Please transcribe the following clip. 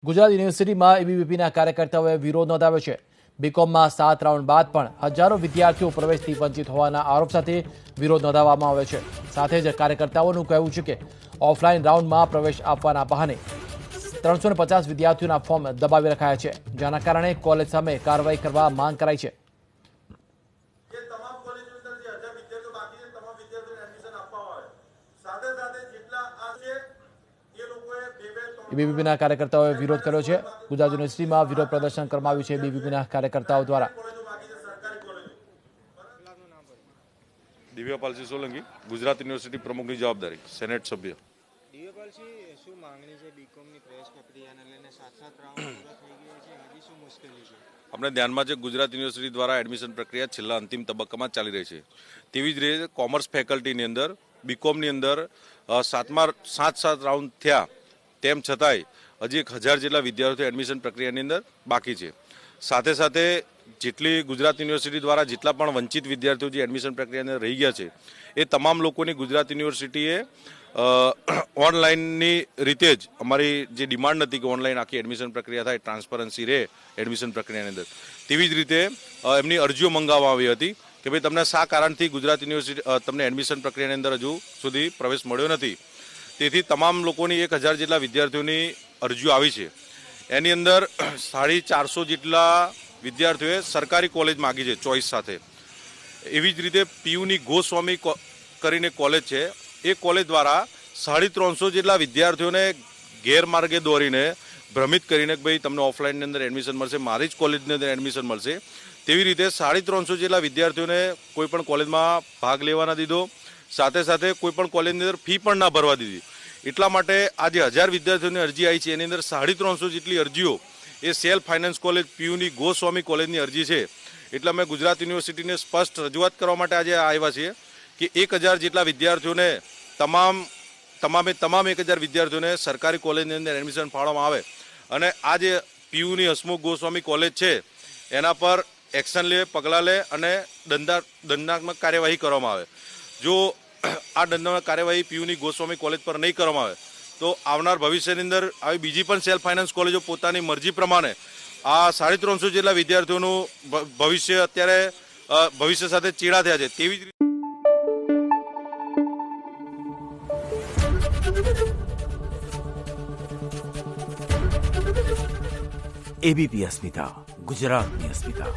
ગુજરાત યુનિવર્સિટીમાં એબીવીપીના કાર્યકર્તાઓએ વિરોધ નોંધાવ્યો છે। બીકોમમાં 7 રાઉન્ડ બાદ પણ હજારો વિદ્યાર્થીઓ પ્રવેશથી વંચિત હોવાના આરોપ સાથે વિરોધ નોંધાવવામાં આવ્યો છે। સાથે જ કાર્યકર્તાઓનું કહેવું છે કે ઓફલાઈન રાઉન્ડમાં પ્રવેશ આપવાના બહાને 350 વિદ્યાર્થીઓના ફોર્મ દબાવી રખાયા છે, જેના કારણે કોલેજ સામે કાર્યવાહી કરવા માંગ કરાઈ છે। એબીવીપીના કાર્યકર્તાઓએ વિરોધ કર્યો છે। ગુજરાત યુનિવર્સિટીમાં વિરોધ પ્રદર્શન કરવામાં આવ્યું છે। એબીવીપીના કાર્યકર્તાઓ દ્વારા દિવ્યપાલસિંહ સોલંકી, ગુજરાત યુનિવર્સિટી પ્રમુખની જવાબદારી, સેનેટ સભ્ય। દિવ્યપાલસિંહ, શું માંગણી છે બીકોમની પ્રવેશ પ્રક્રિયાને લઈને? 7 રાઉન્ડ પૂરા થઈ ગયા છે, હજી શું મુશ્કેલી છે? આપણે ધ્યાનમાં છે ગુજરાત યુનિવર્સિટી દ્વારા એડમિશન પ્રક્રિયા છેલ્લા અંતિમ તબક્કામાં ચાલી રહી છે। તેવી જ રીતે કોમર્સ ફેકલ્ટીની અંદર બીકોમની અંદર 7 રાઉન્ડ થયા, તેમ છતાંય હજી 1000 જેટલા વિદ્યાર્થીઓ એડમિશન પ્રક્રિયાની અંદર બાકી છે। સાથે સાથે જેટલી ગુજરાત યુનિવર્સિટી દ્વારા જેટલા પણ વંચિત વિદ્યાર્થીઓ જે એડમિશન પ્રક્રિયાની અંદર રહી ગયા છે, એ તમામ લોકોની ગુજરાત યુનિવર્સિટીએ ઓનલાઈનની રીતે જ અમારી જે ડિમાન્ડ હતી કે ઓનલાઈન આખી એડમિશન પ્રક્રિયા થાય, ટ્રાન્સપરન્સી રહે એડમિશન પ્રક્રિયાની અંદર, તેવી જ રીતે એમની અરજીઓ મંગાવવામાં આવી હતી કે ભાઈ તમને શા કારણથી ગુજરાત યુનિવર્સિટી તમને એડમિશન પ્રક્રિયાની અંદર હજુ સુધી પ્રવેશ મળ્યો નથી। તેથી તમામ લોકોની 1000 જેટલા વિદ્યાર્થીઓની અરજીઓ આવી છે। એની અંદર 450 જેટલા વિદ્યાર્થીઓએ સરકારી કોલેજ માગી છે ચોઇસ સાથે। એવી જ રીતે પીયુની ગોસ્વામી કરીને કોલેજ છે, એ કોલેજ દ્વારા 350 જેટલા વિદ્યાર્થીઓને ગેરમાર્ગે દોરીને ભ્રમિત કરીને કે ભાઈ તમને ઓફલાઈનની અંદર એડમિશન મળશે, મારી જ કોલેજની અંદર એડમિશન મળશે, તેવી રીતે 350 જેટલા વિદ્યાર્થીઓને કોઈ પણ કોલેજમાં ભાગ લેવા ના દીધો, સાથે સાથે કોઈ પણ કોલેજની અંદર ફી પણ ના ભરવા દીધી। એટલા માટે આજે 1000 વિદ્યાર્થીઓની અરજી આવી છે, એની અંદર 350 જેટલી અરજીઓ એ સેલ્ફ ફાઇનાન્સ કોલેજ પીયુની ગોસ્વામી કોલેજની અરજી છે। એટલે અમે ગુજરાત યુનિવર્સિટીને સ્પષ્ટ રજૂઆત કરવા માટે આજે આવ્યા છીએ કે 1000 જેટલા વિદ્યાર્થીઓને તમામે 1000 વિદ્યાર્થીઓને સરકારી કોલેજની અંદર એડમિશન ફાળવવામાં આવે અને આ જે પીયુની હસમુખ ગોસ્વામી કોલેજ છે એના પર એક્શન લે, પગલાં લે અને દંડાત્મક કાર્યવાહી કરવામાં આવે। જો આ દંડાત્મક કાર્યવાહી પીયુની ગોસ્વામી કોલેજ પર નહીં કરવામાં આવે તો આવનાર ભવિષ્યની અંદર આવી બીજી પણ સેલ્ફ ફાઇનાન્સ કોલેજો પોતાની મરજી પ્રમાણે આ 350 જેટલા વિદ્યાર્થીઓનું ભવિષ્ય અત્યારે ભવિષ્ય સાથે ચેડા થયા છે, તેવી જ રીતે એબીપી અસ્મિતા, ગુજરાતની અસ્મિતા।